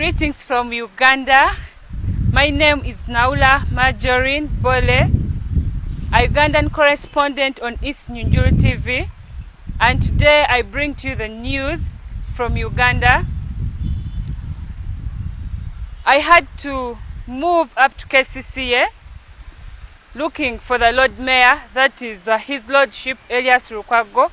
Greetings from Uganda. My name is Naula Marjorie Bole, a Ugandan correspondent on isinijurutv, and today I bring to you the news from Uganda. I had to move up to KCCA looking for the Lord Mayor, that is His Lordship Elias Lukwago,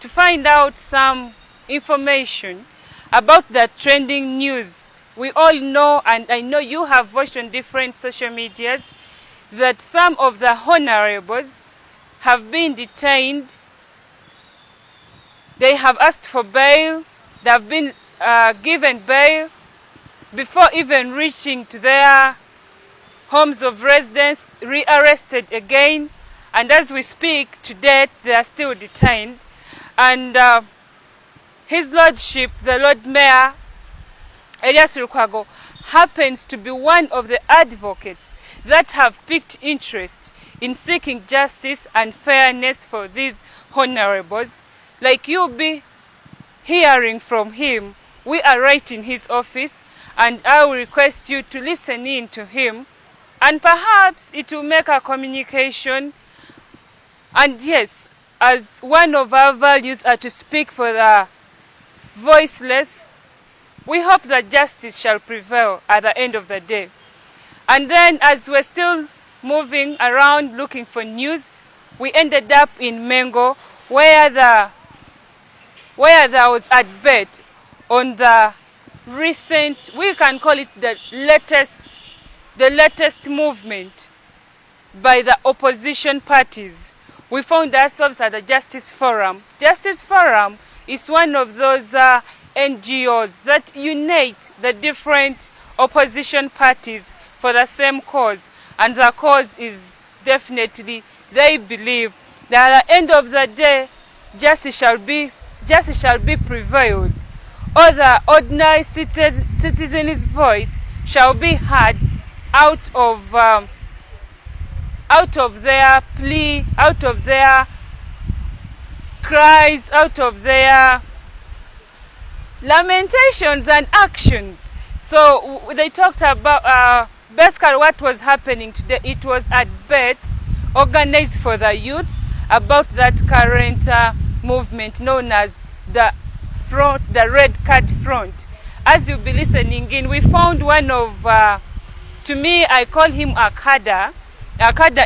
to find out some information about the trending news. We all know, and I know you have watched on different social medias, that some of the honorables have been detained. They have asked for bail. They have been given bail before even reaching to their homes of residence, rearrested again, and as we speak to date, they are still detained. And His Lordship, the Lord Mayor, Elias Lukwago, happens to be one of the advocates that have piqued interest in seeking justice and fairness for these honorables. Like you'll be hearing from him, we are right in his office, and I will request you to listen in to him, and perhaps it will make a communication. And yes, as one of our values are to speak for the voiceless, we hope that justice shall prevail at the end of the day. And then, as we're still moving around looking for news, we ended up in Mengo, where there was a debate on the recent, we can call it the latest movement by the opposition parties. We found ourselves at the Justice Forum. Justice Forum is one of those NGOs that unite the different opposition parties for the same cause, and the cause is definitely, they believe that at the end of the day, justice shall be prevailed, or the ordinary citizen's voice shall be heard out of their plea, out of their cries, out of their lamentations and actions. So they talked about basically what was happening today. It was a debate organized for the youths about that current movement known as the Red Card Front. As you'll be listening in, we found one of, to me, I call him a cadre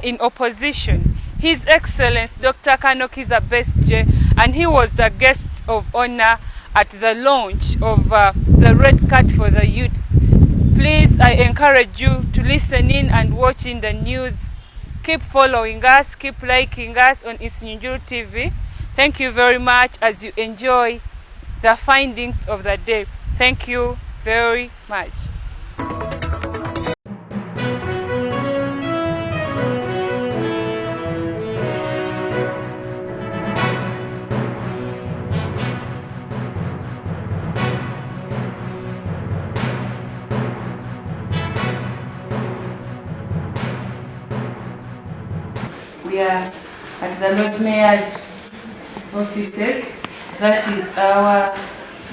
in opposition, His Excellency Dr. Kanokiza Besje, and he was the guest of honor at the launch of the Red Card for the youths. Please, I encourage you to listen in and watch in the news. Keep following us, keep liking us on isinijurutv. Thank you very much as you enjoy the findings of the day. Thank you very much. We are at the Lord Mayor's offices. That is our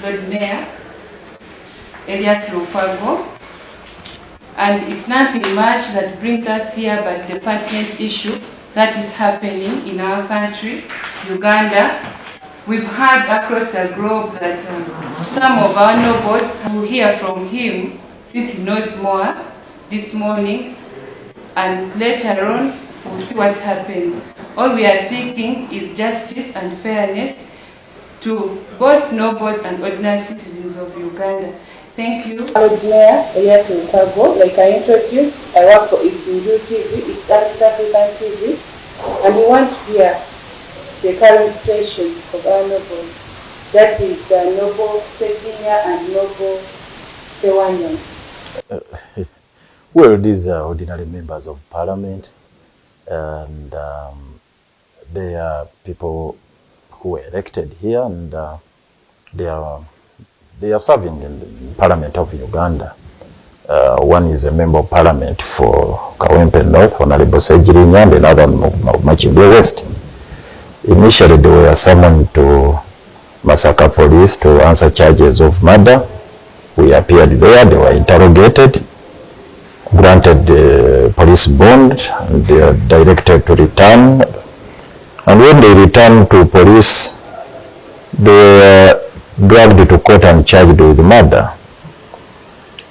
Lord Mayor, Elias Lukwago. And it's nothing much that brings us here but the pertinent issue that is happening in our country, Uganda. We've heard across the globe that some of our nobles will hear from him, since he knows more, this morning, and later on we'll see what happens. All we are seeking is justice and fairness to both nobles and ordinary citizens of Uganda. Thank you. Lord Mayor Elias Lukwago, like I introduced, I work for isinijurutv, it's African TV, and we want to hear the current situation of our nobles. That is the Noble Seginya and Noble Sewanya. Well, these are ordinary members of parliament, and they are people who were elected here, and they are serving in the Parliament of Uganda. One is a member of Parliament for Kawempe North, Honorable Sejirinya, and another of Machingwe West. Initially, they were summoned to Masaka Police to answer charges of murder, We appeared there, they were interrogated, granted police bond, and they are directed to return. And when they returned to police, they were dragged to court and charged with murder.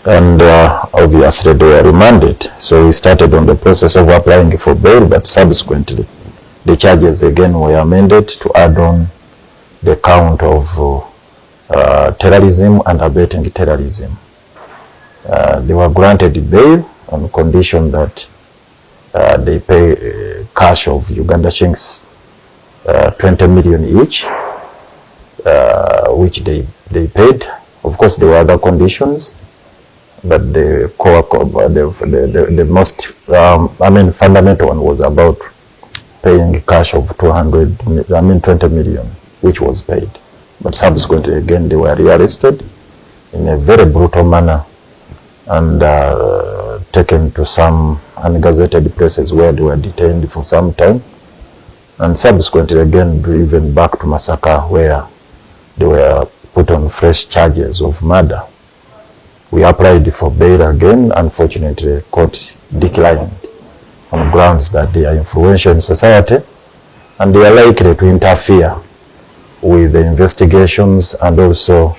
And obviously they were remanded. So we started on the process of applying for bail, but subsequently the charges again were amended to add on the count of terrorism and abetting terrorism. They were granted bail on condition that they pay cash of Uganda shillings 20 million each, which they paid. Of course, there were other conditions, but the most, fundamental one was about paying cash of 20 million, which was paid. But subsequently, again, they were rearrested in a very brutal manner and taken to some ungazetted places where they were detained for some time. And subsequently, again, driven back to Masaka, where they were put on fresh charges of murder. We applied for bail again. Unfortunately, court declined on grounds that they are influential in society and they are likely to interfere with the investigations, and also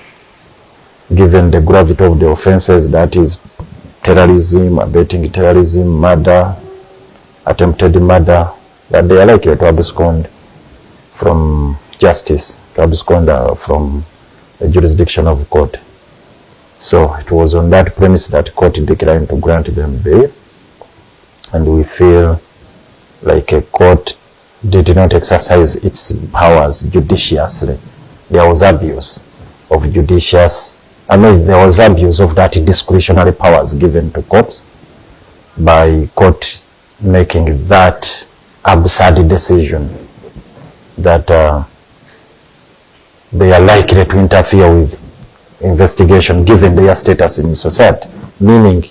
given the gravity of the offenses, that is terrorism, abetting terrorism, murder, attempted murder, that they are likely to abscond from justice, to abscond from the jurisdiction of court. So it was on that premise that court declined to grant them bail, and we feel like a court did not exercise its powers judiciously. There was abuse of there was abuse of that discretionary powers given to courts by court making that absurd decision that they are likely to interfere with investigation given their status in society, meaning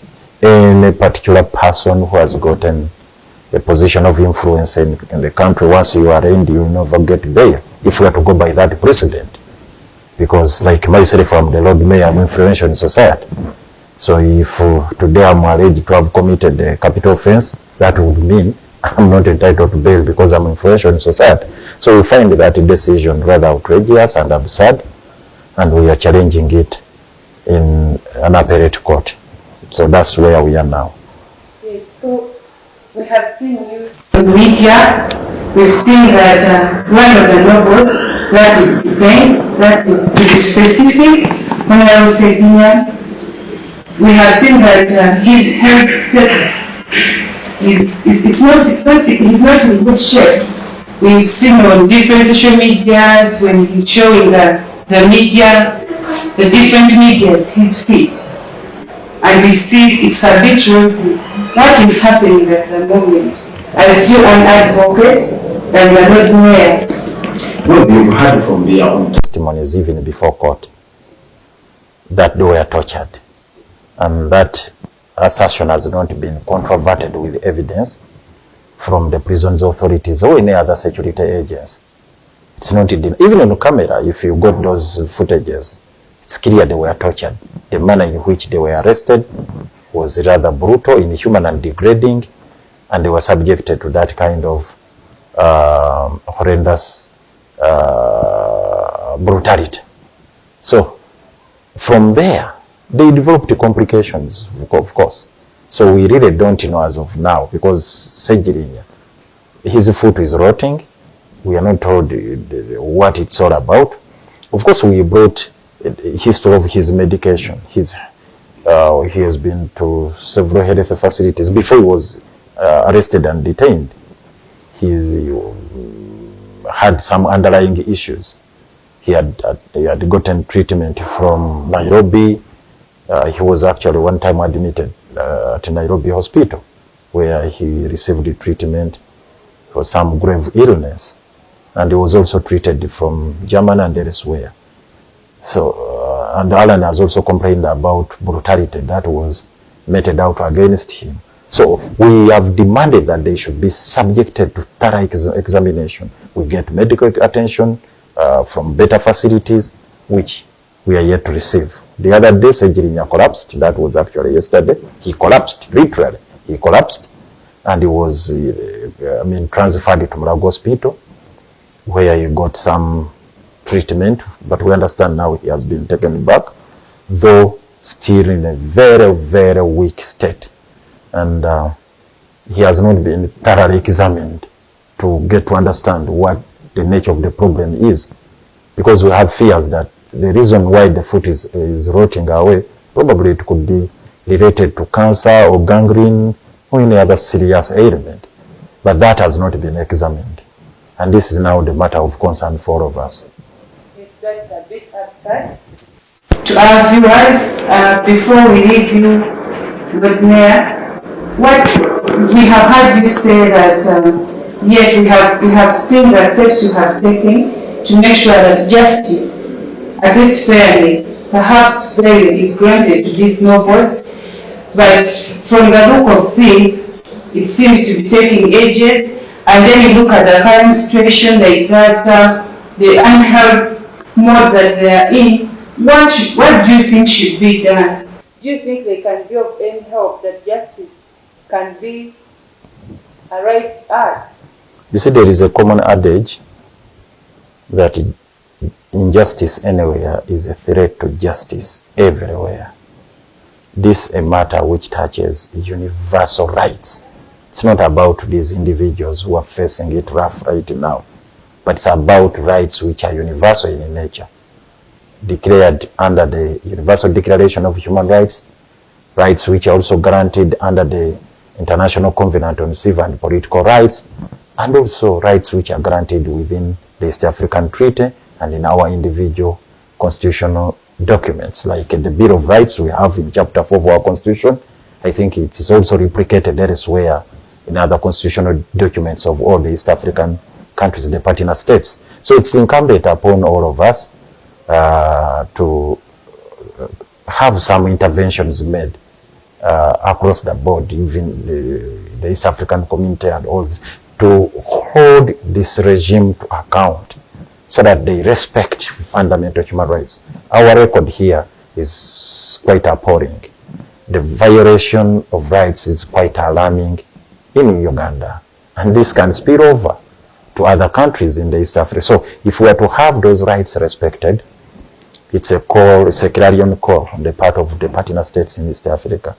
any particular person who has gotten a position of influence in the country, once you are arraigned, you will never get bail, if we are to go by that precedent. Because like myself, I'm the Lord Mayor, I'm influential in society. So if today I'm alleged to have committed a capital offense, that would mean I'm not entitled to bail because I'm influential in society. So we find that decision rather outrageous and absurd, and we are challenging it in an appellate court. So that's where we are now. Yes, so we have seen you in the media. We've seen that one of the nobles that is detained, that is pretty specific. When I was saying here, we have seen that his health status he's not in good shape. We've seen on different social medias when he's showing the different medias, his feet. And we see it's a bit rocky. What is happening at the moment? As you an advocate, and you are not aware. Well, you've heard from their own testimonies even before court that they were tortured, and that assertion has not been controverted with evidence from the prisons authorities or any other security agents. It's not even on camera. If you got those footages, it's clear they were tortured. The manner in which they were arrested was rather brutal, inhuman and degrading, and they were subjected to that kind of horrendous brutality. So from there, they developed complications, of course. So we really don't know as of now, because Sejirinya, his foot is rotting. We are not told what it's all about. Of course, we brought a history of his medication. He has been to several health facilities before he was arrested and detained. He had some underlying issues. He had gotten treatment from Nairobi. He was actually one time admitted at Nairobi hospital, where he received treatment for some grave illness, and he was also treated from Germany and elsewhere. So, and Alan has also complained about brutality that was meted out against him. So we have demanded that they should be subjected to thorough examination. We get medical attention from better facilities, which we are yet to receive. The other day, Sejirinya collapsed. That was actually yesterday. He collapsed, literally. He collapsed, and he was, transferred to Mulago Hospital, where he got some treatment. But we understand now he has been taken back, though still in a very, very weak state. And he has not been thoroughly examined to get to understand what the nature of the problem is. Because we have fears that the reason why the foot is rotting away, probably it could be related to cancer or gangrene or any other serious ailment. But that has not been examined. And this is now the matter of concern for all of us. Yes, that's a bit absurd. To our viewers, before we leave you, Lord Mayor, what we have heard you say that yes, we have seen the steps you have taken to make sure that justice, at least fairness, perhaps bail is granted to these nobles, but from the look of things, it seems to be taking ages. And then you look at the current situation, like that, the unhealth mode that they are in. What do you think should be done? Do you think they can be of any help, that justice can be arrived at? You see, there is a common adage that injustice anywhere is a threat to justice everywhere. This is a matter which touches universal rights. It's not about these individuals who are facing it rough right now, but it's about rights which are universal in nature, declared under the Universal Declaration of Human Rights, rights which are also granted under the International Covenant on Civil and Political Rights, and also rights which are granted within the East African Treaty and in our individual constitutional documents, like the Bill of Rights we have in Chapter 4 of our Constitution. I think it is also replicated elsewhere in other constitutional documents of all the East African countries, the partner states. So it's incumbent upon all of us to have some interventions made across the board, even the East African community and all this, to hold this regime to account so that they respect fundamental human rights. Our record here is quite appalling. The violation of rights is quite alarming in Uganda, and this can spill over to other countries in the East Africa. So if we are to have those rights respected, it's a call, it's a clarion call on the part of the partner states in East Africa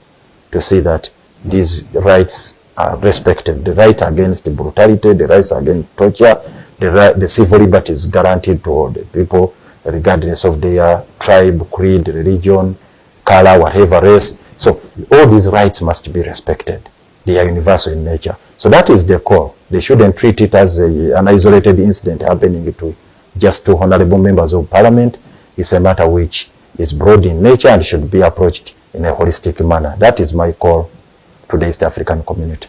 to see that these rights are respected. The right against brutality, the rights against torture, the civil liberties guaranteed to all the people, regardless of their tribe, creed, religion, color, whatever race. So all these rights must be respected. They are universal in nature. So that is the call. They shouldn't treat it as an isolated incident happening to just two honorable members of parliament. It's a matter which is broad in nature and should be approached in a holistic manner. That is my call to the East African community.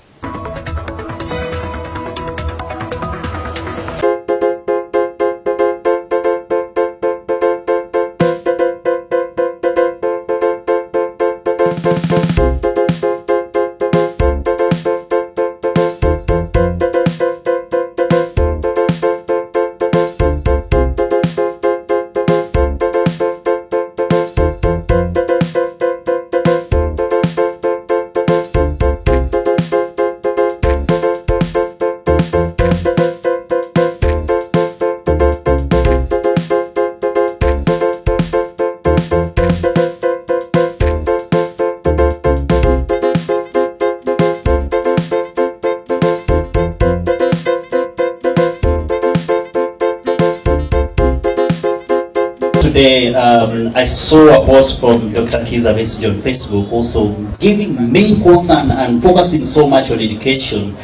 Today, I saw a post from Dr. Kiza message on Facebook also giving main concern and focusing so much on education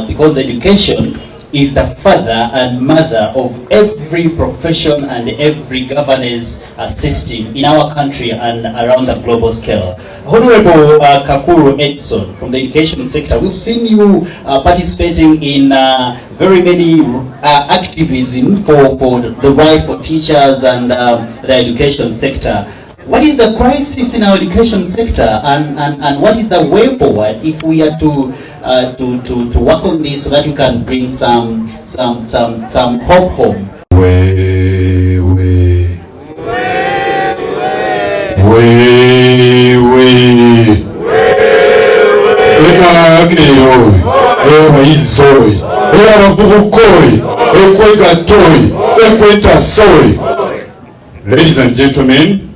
because education is the father and mother of every profession and every governance system in our country and around the global scale. Honorable Kakuru Edson from the education sector, we've seen you participating in very many activism for the right for teachers and the education sector. What is the crisis in our education sector, and what is the way forward if we are to work on this so that we can bring some hope home? enagero abayizoe abavubukoe ekwegatoe ekwetasoe. Ladies and gentlemen,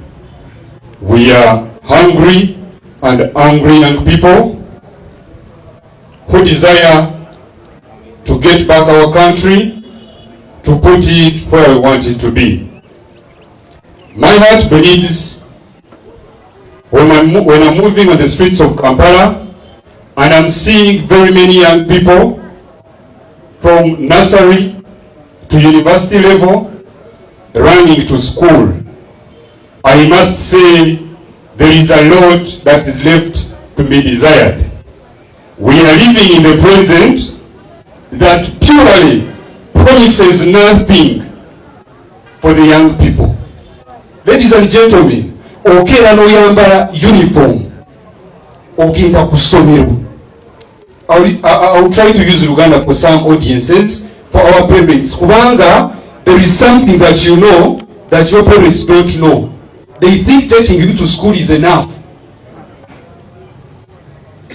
we are hungry and angry young people who desire to get back our country, to put it where we want it to be. My heart bleeds when I'm moving on the streets of Kampala and I'm seeing very many young people from nursery to university level running to school. I must say there is a lot that is left to be desired. We are living in the present that purely promises nothing for the young people. Ladies and gentlemen, okera noyambala uniform ogenda ku ssomero. I'll try to use Uganda for some audiences, for our parents. Kubanga, there is something that you know that your parents don't know. They think taking you to school is enough.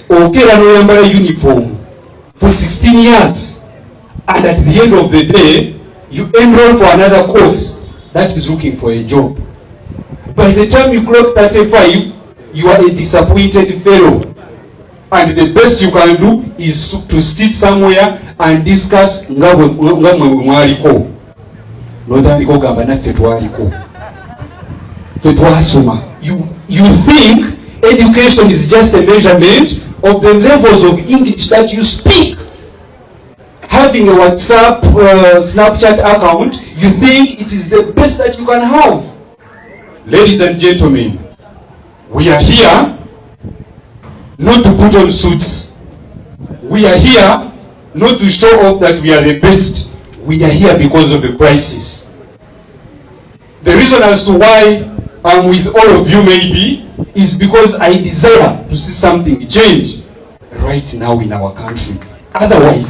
Okera noyambala uniform for 16 years, and at the end of the day, you enroll for another course that is looking for a job. By the time you clock 35, you are a disappointed fellow. And the best you can do is to sit somewhere and discuss ngamwe mwaliko. Nodandiko gamba naffe twaliko. Twasoma. You think education is just a measurement of the levels of English that you speak. Having a WhatsApp, Snapchat account, you think it is the best that you can have. Ladies and gentlemen, we are here not to put on suits. We are here not to show off that we are the best. We are here because of the crisis. The reason as to why I'm with all of you maybe is because I desire to see something change right now in our country. Otherwise,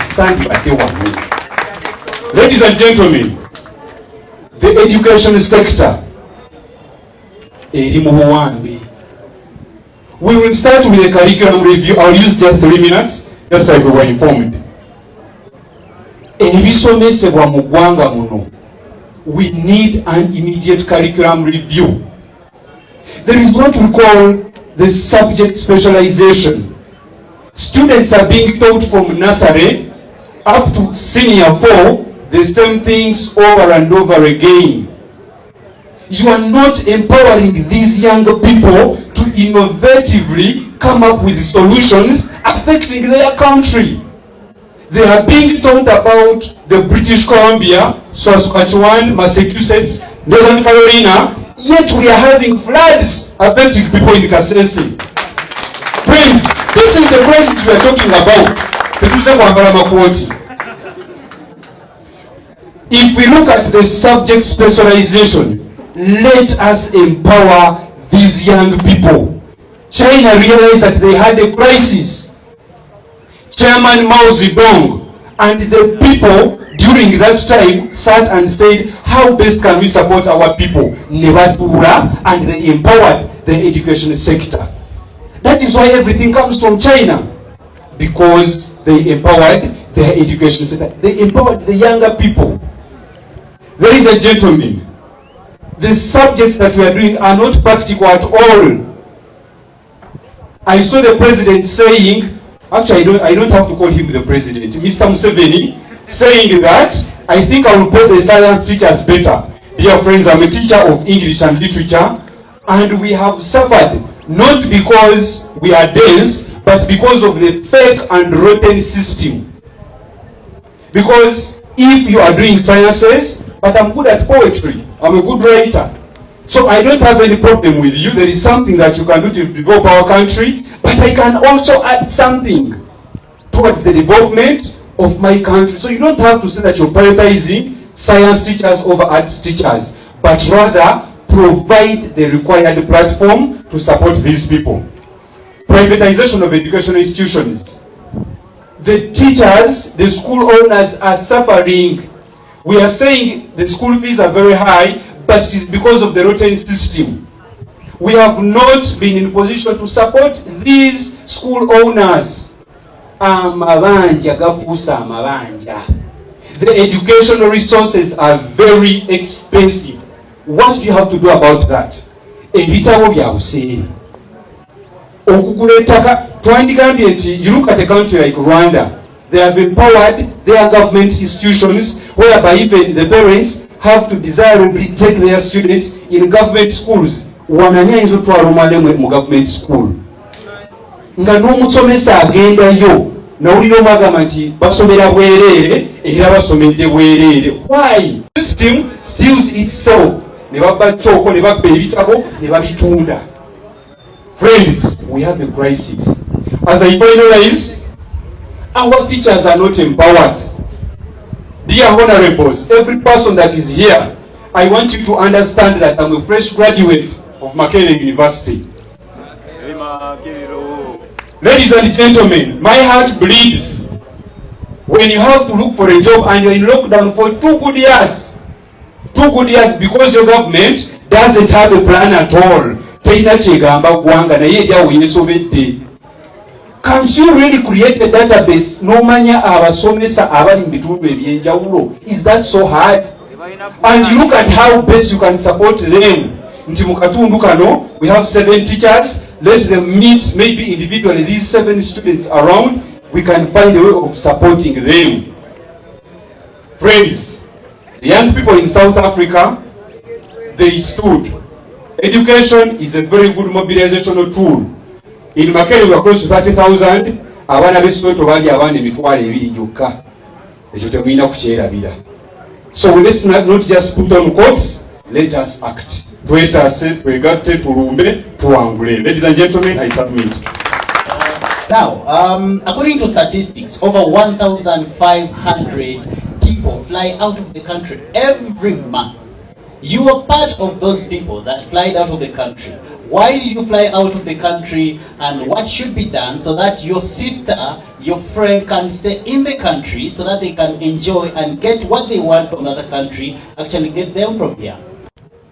ladies and gentlemen, the education sector, we will start with a curriculum review. I'll use just 3 minutes, just like we were informed. We need an immediate curriculum review. There is what we call the subject specialization. Students are being taught from nursery up to senior 4 the same things over and over again. You are not empowering these young people to innovatively come up with solutions affecting their country. They are being taught about the British Columbia, Saskatchewan, Massachusetts, Northern Carolina, yet we are having floods affecting people in Kasese. Friends, this is the crisis we are talking about. If we look at the subject specialization, let us empower these young people. China realized that they had a crisis. Chairman Mao Zedong and the people during that time sat and said, how best can we support our people? Nebatura, and they empowered the education sector. That is why everything comes from China, because they empowered their education sector. They empowered the younger people. Ladies and gentlemen, the subjects that we are doing are not practical at all. I saw the president saying, actually I don't have to call him the president, Mr. Museveni, saying that I think I will put the science teachers better. Dear friends, I'm a teacher of English and literature, and we have suffered not because we are dense, but because of the fake and rotten system. Because if you are doing sciences, but I'm good at poetry, I'm a good writer, so I don't have any problem with you. There is something that you can do to develop our country, but I can also add something towards the development of my country. So you don't have to say that you're prioritizing science teachers over arts teachers, but rather provide the required platform to support these people. Privatization of educational institutions. The teachers, the school owners are suffering. We are saying the school fees are very high, but it is because of the rotten system. we have not been in position to support these school owners. Amabanja gafuusa amabanja. The educational resources are very expensive. What do you have to do about that? Ebitabo bya buseere. Okugula ettaka twandigambye nti you look at a country like Rwanda, they have empowered their government institutions whereby even the parents have to desirably take their students in government schools. Wanani ayinza otwala omwana mu government school nga n'omusomesa agendayo nawulira omwagamba nti basomera bwereere era basomedde bwereere. Why? System steals itself. Ne babba kyoko ne babba ebitabo ne babitunda. Friends, we have a crisis. As I finalize, our teachers are not empowered. Dear honorables, every person that is here, I want you to understand that I'm a fresh graduate of Makerere University. Ladies and gentlemen, my heart bleeds when you have to look for a job and you're in lockdown for 2 good years. 2 good years because your government doesn't have a plan at all. Can't you really create a database? Nomanya abasomesa abali mbitundu ebyenjawulo. Is that so hard? And you look at how best you can support them. Nti mu katundu kano, we have 7 teachers. Let them meet maybe individually these 7 students around. We can find a way of supporting them. Friends, the young people in South Africa, they stood. Education is a very good mobilizational tool. In Makerere we are close to 30,000. Abana b'Soweto bali abana emitwalo 2 gyokka. Ekyo temulina kukyerabira. So let's not just put on quotes, let us act. Twetase, twegatte, tulumbe, tuwangule. Ladies and gentlemen, I submit. Now, according to statistics, over 1,500 people fly out of the country every month. You are part of those people that fly out of the country. Why do you fly out of the country, and what should be done so that your sister, your friend can stay in the country so that they can enjoy and get what they want from another country, actually get them from here?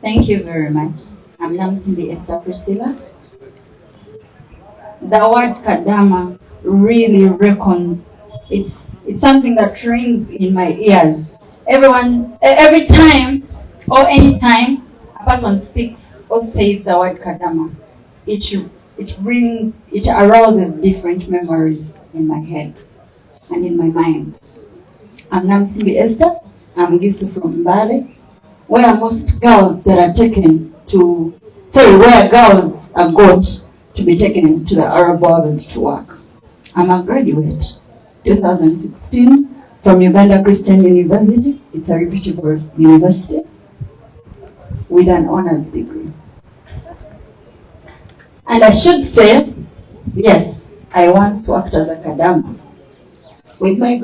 Thank you very much. I'm Namsimbi Esther Priscilla. The word Kadama really reckons. It's something that rings in my ears. Every time or any time a person speaks or says the word Kadama, it arouses different memories in my head and in my mind. I'm Namsimbi Esther. I'm Gisu from Mbale, where most girls that are where girls are got to be taken to the Arab world to work. I'm a graduate, 2016, from Uganda Christian University. It's a reputable university with an honors degree. And I should say, yes, I once worked as a Kadama. With my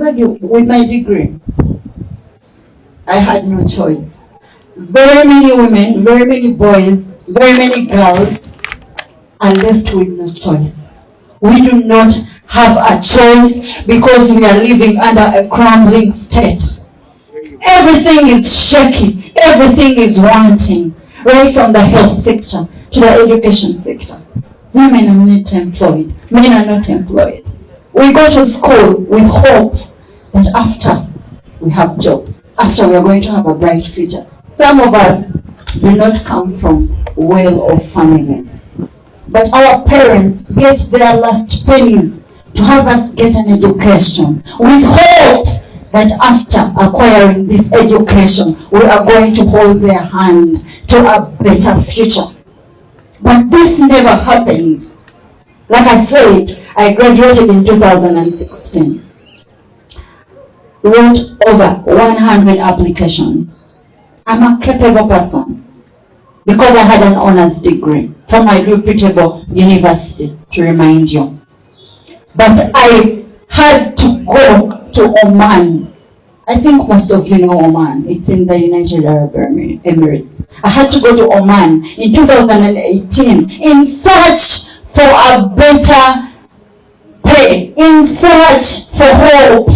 degree, I had no choice. Very many women, very many boys, very many girls are left with no choice. We do not have a choice because we are living under a crumbling state. Everything is shaky. Everything is wanting, right from the health sector to the education sector. Women are not employed. Men are not employed. We go to school with hope that after we have jobs, after we are going to have a bright future. Some of us do not come from well-off families, but our parents get their last pennies to have us get an education with hope that after acquiring this education, we are going to hold their hand to a better future. But this never happens. Like I said, I graduated in 2016. Wrote over 100 applications. I'm a capable person because I had an honors degree from my reputable university, to remind you. But I had to go to Oman. I think most of you know Oman. It's in the United Arab Emirates. I had to go to Oman in 2018 in search for a better pay, in search for hope.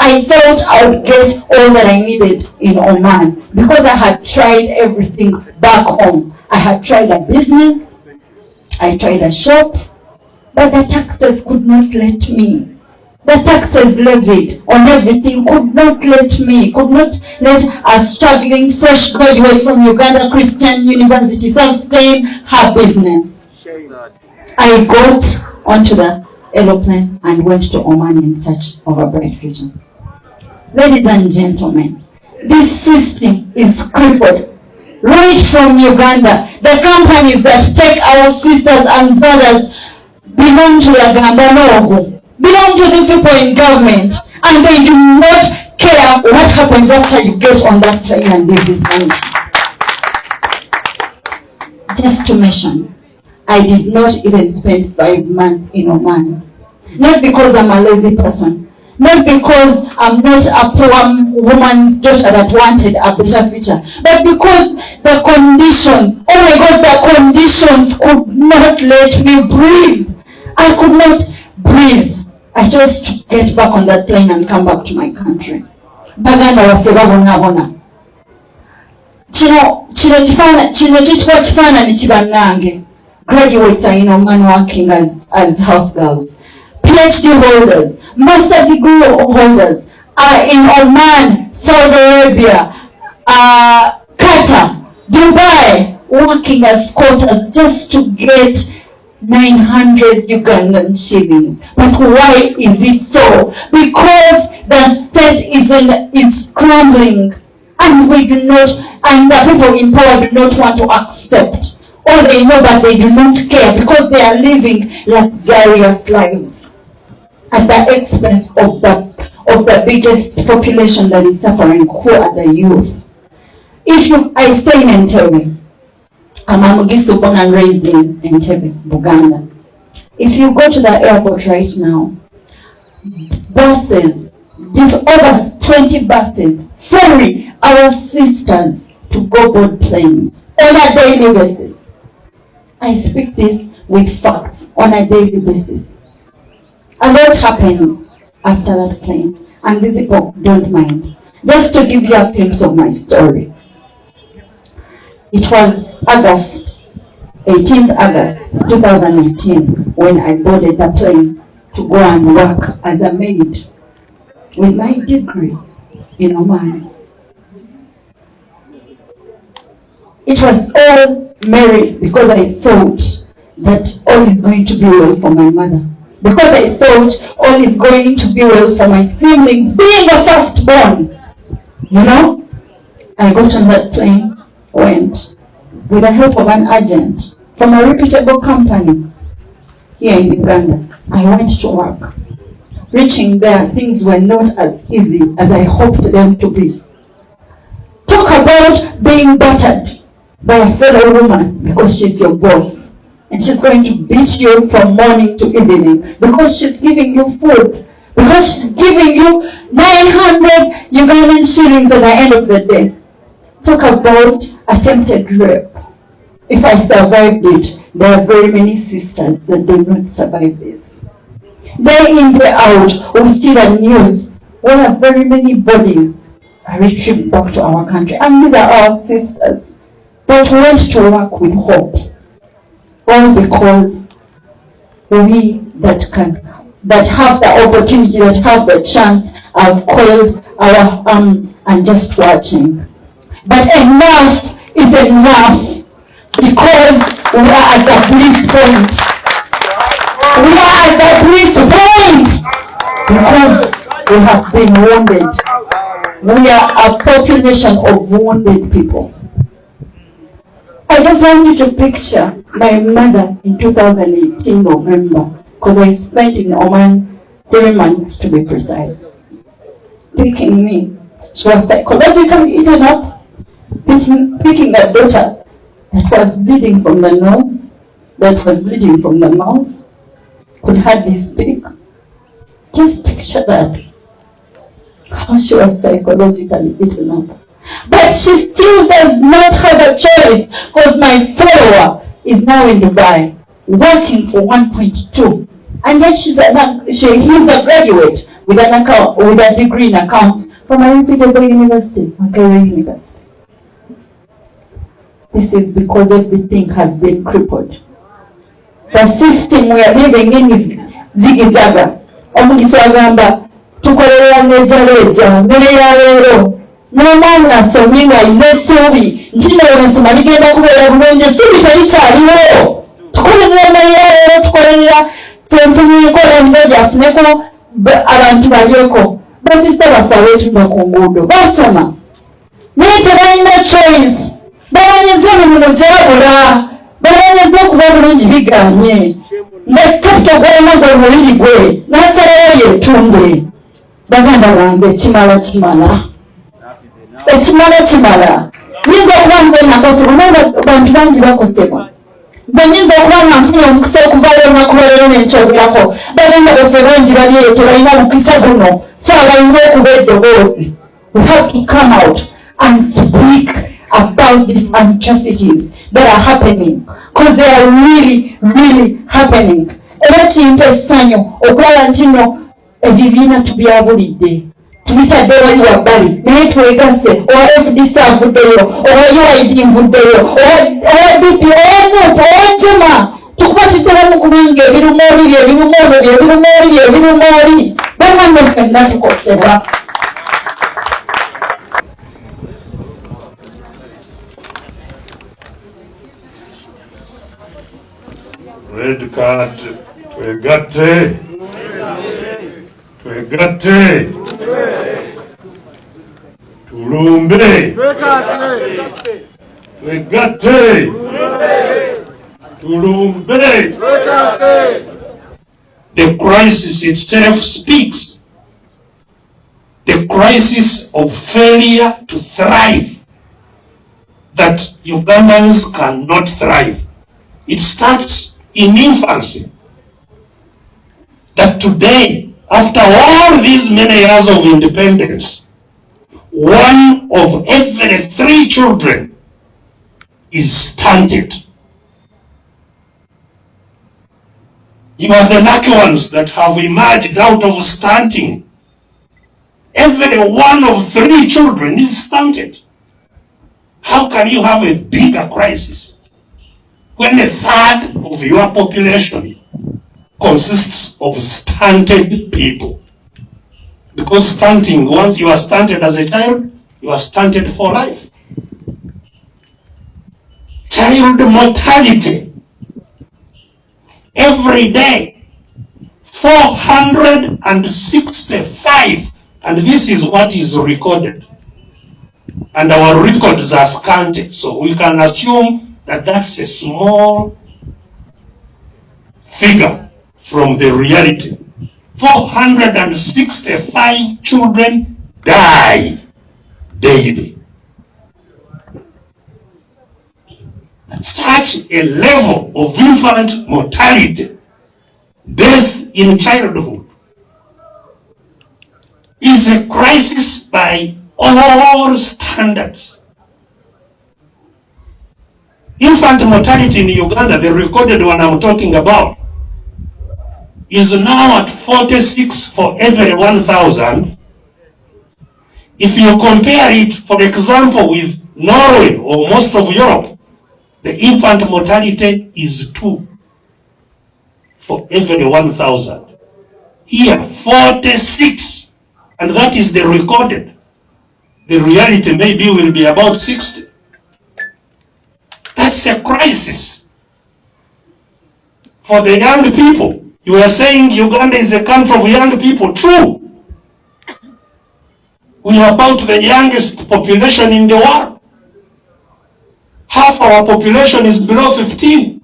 I thought I would get all that I needed in Oman because I had tried everything back home. I had tried a business, I tried a shop, but the taxes could not let me. The taxes levied on everything could not let a struggling fresh graduate from Uganda Christian University sustain her business. I got onto the aeroplane and went to Oman in search of a bright future. Ladies and gentlemen, this system is crippled. Right from Uganda, the companies that take our sisters and brothers belong to the Gambanogu, belong to these people in government, and they do not care what happens after you get on that plane and leave this country. Just to mention, I did not even spend 5 months in Oman. Not because I'm a lazy person, not because I'm not a poor woman's daughter that wanted a better future, but because the conditions, oh my God, the conditions could not let me breathe. I could not breathe. I chose to get back on that plane and come back to my country. Baganda waffe babonabona. Kino kitwa kifaananyi kibannange. Graduates are in Oman working as house girls. PhD holders, master degree holders are in Oman, Saudi Arabia, Qatar, Dubai, working as quotas just to get 900 Ugandan shillings. But why is it so? Because the state is crumbling, and we do not, and the people in power do not want to accept. Or they know but they do not care because they are living luxurious lives at the expense of the biggest population that is suffering, who are the youth. I stay in Entebbe. I'm a Mugisu, born and raised in Entebbe, Buganda. If you go to the airport right now, buses, over 20 buses, ferry our sisters to go board planes on a daily basis. I speak this with facts on a daily basis. A lot happens after that plane, and these people don't mind. Just to give you a glimpse of my story. It was 18th August 2018 when I boarded the plane to go and work as a maid with my degree in Oman. It was all merry because I thought that all is going to be well for my mother. Because I thought all is going to be well for my siblings, being the firstborn. You know, I got on that plane, went with the help of an agent from a reputable company here in Uganda. I went to work. Reaching there, things were not as easy as I hoped them to be. Talk about being battered by a fellow woman because she's your boss. And she's going to beat you from morning to evening because she's giving you food. Because she's giving you 900 Ugandan shillings at the end of the day. Talk about attempted rape. If I survived it, there are very many sisters that do not survive this. Day in, day out, we see the news where very many bodies are retrieved back to our country. And these are our sisters that went to work with hope. All because we that have the opportunity, that have the chance, have coiled our arms and just watching. But enough is enough because we are at the bliss point. We are at the bliss point because we have been wounded. We are a population of wounded people. I just want you to picture my mother in 2018 November, because I spent in Oman 3 months to be precise. Picking me. She was psychologically eaten up, picking a daughter that was bleeding from the nose, that was bleeding from the mouth, could hardly speak. Just picture that. How she was psychologically eaten up. But she still does not have a choice because my follower is now in Dubai working for 1.2. And yet he's a graduate with a degree in accounts from a reputable university, Makerere University. This is because everything has been crippled. The system we are living in is zigizaga. Omugisa agamba tukolera nejareja mmere ya leero n'omwana asomye ng'alina essuubi nti n'olwensoma ligenda kubeera bulungi essuubi terikyaliwo. Tukolerera emmere ya leero, tukolerera tempunyiko emboja afuneko abantu balyeko. Basista baffe abeetunda ku nguudo basoma naye tebalina choice. Babanyiza emirimu gyabula, babanyiza okuba bulungi biganye. Ne kapito gwonna gwe mubiri gwe n'asalayo yeetunde. Baganda bange ekimala kimala. Ekimala kimala. Nyinza okuba nga nakosebwa naye bantu bangi bakosebwa. Nyinza okuba nga nfunye omukisa okuvayo olunaku lwaleero n'enkyogirako. Baganda baffe bangi bali eyo tebalina mukisa guno. Fe abalina okuba eddoboozi. We have to come out and speak about these atrocities that are happening, because they are really, really happening. Era kimpa essanyu okulaba nti nno ebibiina tubyabulidde tubitadde wali wabbali naye twegasse owa FDC avuddeyo owa UID nvuddeyo owa DP owa NUP owa Jema tukubatidde wamu kubanga ebirumooli byebirumooli bannange ffenna tukosebwa. Red card, twegatte, tulumbe, twegatte, tulumbe. The crisis itself speaks. The crisis of failure to thrive. That Ugandans cannot thrive. It starts in infancy. That today, after all these many years of independence, 1 of every 3 children is stunted. You are the lucky ones that have emerged out of stunting. Every 1 of 3 children is stunted. How can you have a bigger crisis when 1/3 of your population consists of stunted people? Because stunting, once you are stunted as a child, you are stunted for life. Child mortality. Every day, 465, and this is what is recorded. And our records are scanted, so we can assume that that's a small figure from the reality. 465 children die daily. Such a level of infant mortality, death in childhood, is a crisis by all standards. Infant mortality in Uganda, the recorded one I'm talking about, is now at 46 for every 1,000. If you compare it, for example, with Norway or most of Europe, the infant mortality is 2 for every 1,000. Here, 46, and that is the recorded. The reality maybe will be about 60. That's a crisis for the young people. You are saying Uganda is a country of young people. True. We are about the youngest population in the world. Half our population is below 15.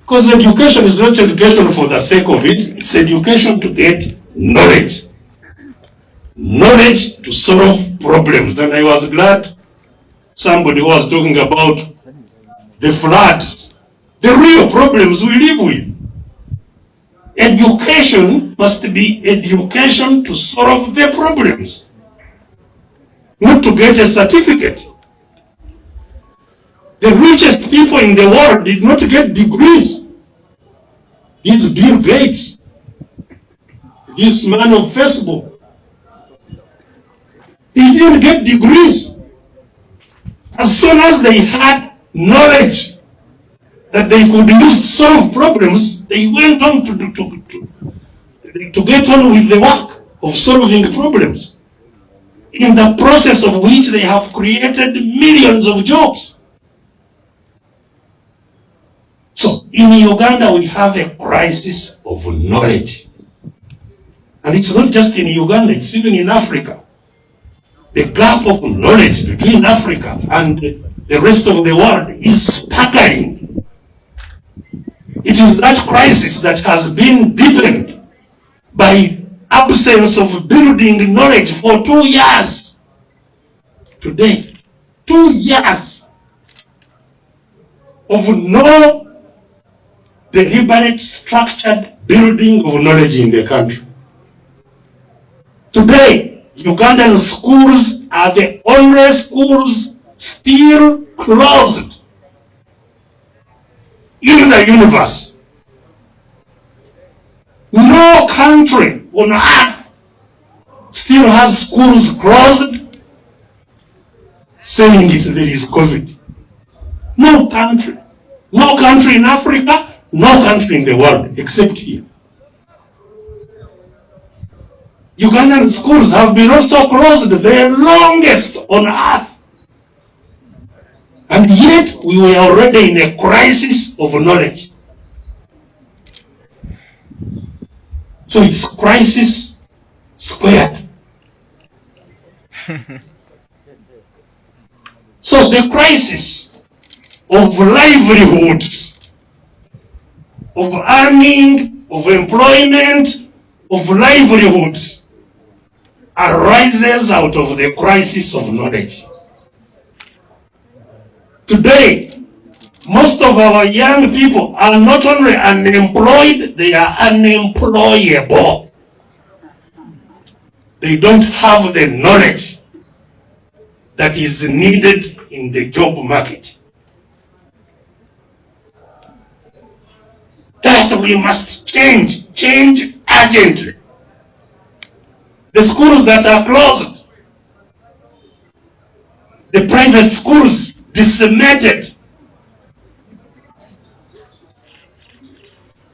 Because education is not education for the sake of it. It's education to get knowledge. Knowledge to solve problems. And I was glad somebody was talking about the floods. The real problems we live with. Education must be education to solve the problems, not to get a certificate. The richest people in the world did not get degrees. It's Bill Gates, this man of Facebook. They didn't get degrees. As soon as they had knowledge, that they could use to solve problems, they went on to get on with the work of solving problems, in the process of which they have created millions of jobs. So in Uganda we have a crisis of knowledge. And it's not just in Uganda, it's even in Africa. The gap of knowledge between Africa and the rest of the world is staggering. It is that crisis that has been deepened by absence of building knowledge for 2 years. Today, 2 years of no deliberate, structured building of knowledge in the country. Today, Ugandan schools are the only schools still closed in the universe. No country on earth still has schools closed saying there is COVID. No country. No country in Africa, no country in the world except here. Ugandan schools have been also closed the longest on earth. And yet we were already in a crisis of knowledge. So it's crisis squared. So the crisis of livelihoods, of earning, of employment, of livelihoods arises out of the crisis of knowledge. Today, most of our young people are not only unemployed, they are unemployable. They don't have the knowledge that is needed in the job market. That we must change urgently. The schools that are closed, the private schools decimated,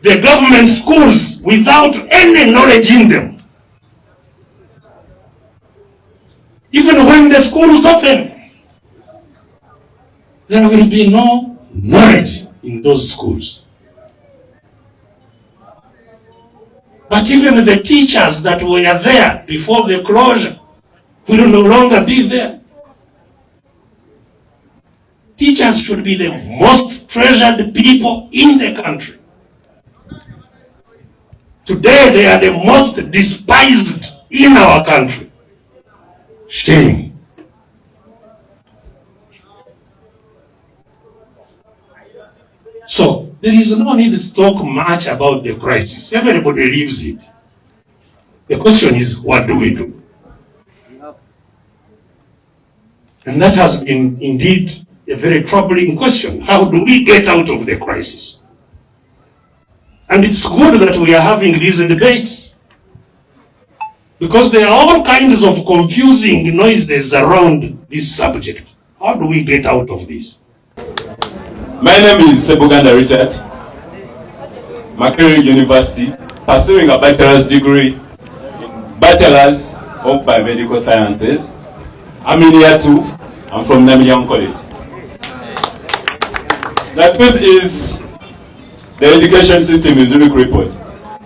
the government schools without any knowledge in them. Even when the schools open, there will be no knowledge in those schools. But even the teachers that were there before the closure will no longer be there. Teachers should be the most treasured people in the country. Today they are the most despised in our country. Shame. So, there is no need to talk much about the crisis. Everybody lives it. The question is, what do we do? And that has been indeed a very troubling question. How do we get out of the crisis? And it's good that we are having these debates, because there are all kinds of confusing noises around this subject. How do we get out of this? My name is Sebuganda Richard, Makerere University, pursuing a bachelor's degree, Bachelor's of Biomedical Sciences. I'm in year 2. I'm from Namiang College. The truth is, the education system is really crippled,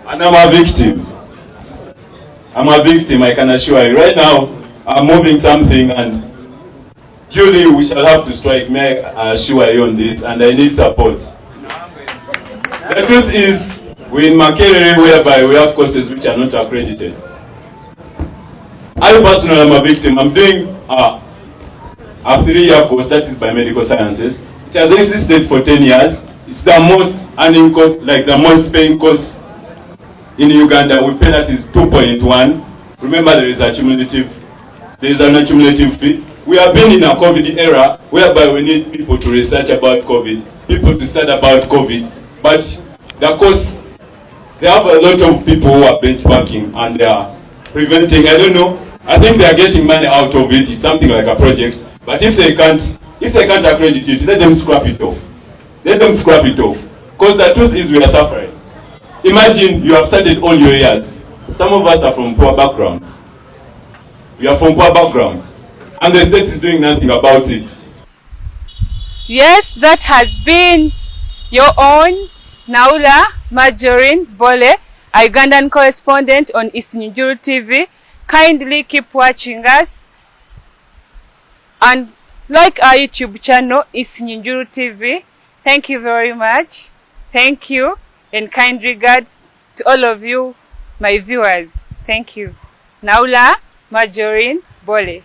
and I'm a victim. I can assure you. Right now, I'm moving something, and Julie, we shall have to strike. May I assure you on this, and I need support. The truth is, we're in Makerere, whereby we have courses which are not accredited. I personally am a victim. I'm doing a 3-year course, that is Biomedical Sciences. It has existed for 10 years. It's the most earning course, like the most paying course in Uganda. We pay, that is 2.1. Remember, there is an accumulative fee. We have been in a COVID era whereby we need people to research about COVID, people to study about COVID, but the course, they have a lot of people who are benchmarking and they are preventing, I don't know, I think they are getting money out of it. It's something like a project, but if they can't accredit it, let them scrap it off. Let them scrap it off. Because the truth is we are suffering. Imagine you have studied all your years. Some of us are from poor backgrounds. We are from poor backgrounds. And the state is doing nothing about it. Yes, that has been your own Naula Marjorie Bole, a Ugandan correspondent on Isinijuru TV. Kindly keep watching us and like our YouTube channel, Isinijuru TV. Thank you very much. Thank you and kind regards to all of you, my viewers. Thank you. Naula Marjorie Bole.